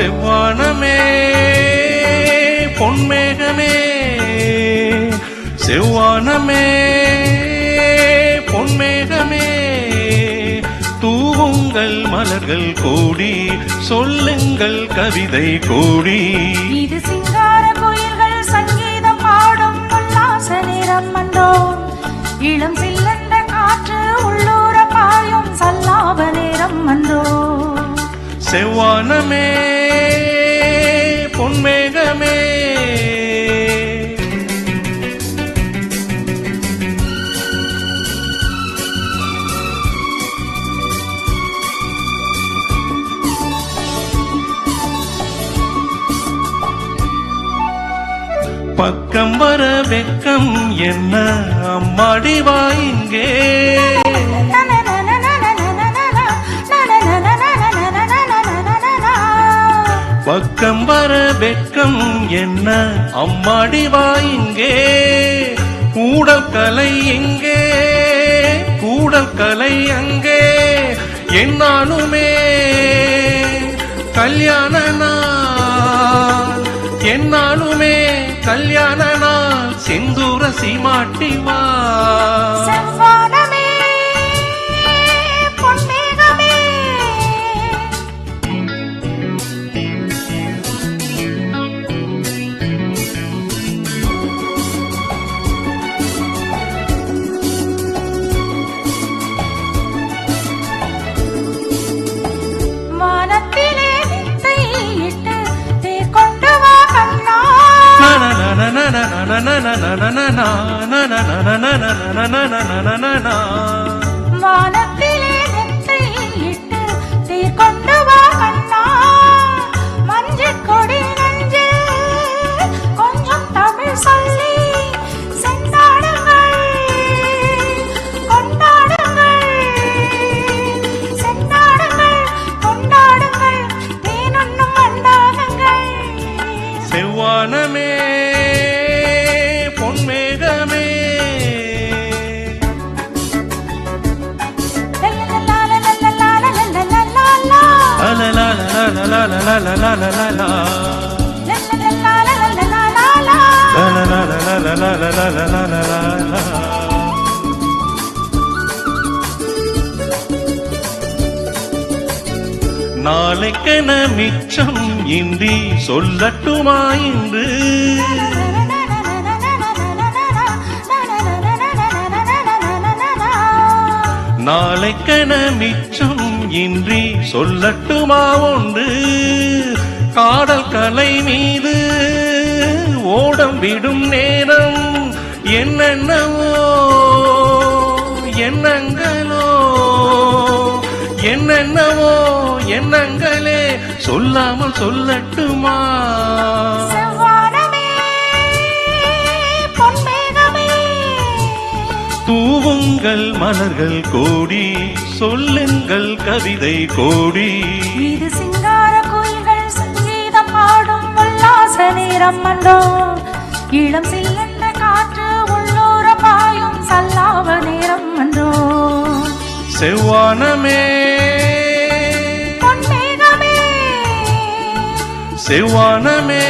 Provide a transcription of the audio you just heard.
செவ்வானமே பொன்மேகமே செவ்வானமே பொன்மேகமே தூவுங்கள் மலர்கள் கோடி சொல்லுங்கள் கவிதை கோடி. இது சிங்கார கோயில்கள் சங்கீதம் பாடும் உல்லாச நேரம் மண்டோ இளம் சில்லண்ட காற்று உள்ளூர பாயும் சல்லாப நேரம் மண்டோ. செவ்வானமே பொன்மேகமே பக்கம் வர வெக்கம் என்ன அம்மாடி வாயிங்கே. பக்கம் வர வெக்கம் என்ன அம்மாடி வாயிங்கே. கூடல் கலை எங்கே கூடல் கலை அங்கே என்னாலுமே கல்யாண நாள் என்னாலுமே கல்யாண நாள் செந்தூர சீமாட்டி வா. வானத்திலே நெத்தை இட்டு தீர் கொண்டு வா கண்ணா. மஞ்சள் கொடி நெஞ்சு கொஞ்சம் தமிழ் சொல்லி செந்தாடுங்கள் கொண்டாடுங்கள் செந்தாடுங்கள் கொண்டாடுங்கள் தேனொன்னும் கொண்டாடுங்கள். செவ்வானமே பொன்மேகமே நாளைக்கென மிச்சம் இன்றி சொல்லட்டுமா இன்று. நாளைக்கென மிச்சம் இன்றி சொல்லட்டுமா ஒன்று. காடல் கலை மீது ஓடம் விடும் நேரம் என்னென்னவோ எண்ணங்களோ என்னென்னவோ எண்ணங்களே சொல்லாமல் சொல்லட்டுமா. தூவுங்கள் மலர்கள் கோடி சொல்லுங்கள் கவிதை கோடி. இது சிங்கார கோயில்கள் சங்கீதம் பாடும் உல்லாச நேரம் மண்டோ இளம் சில்லென்ற காற்று உள்ளூர பாயும் சல்லாப நேரம் மண்டோ. செவ்வானமே பொன்மேகமே செவ்வானமே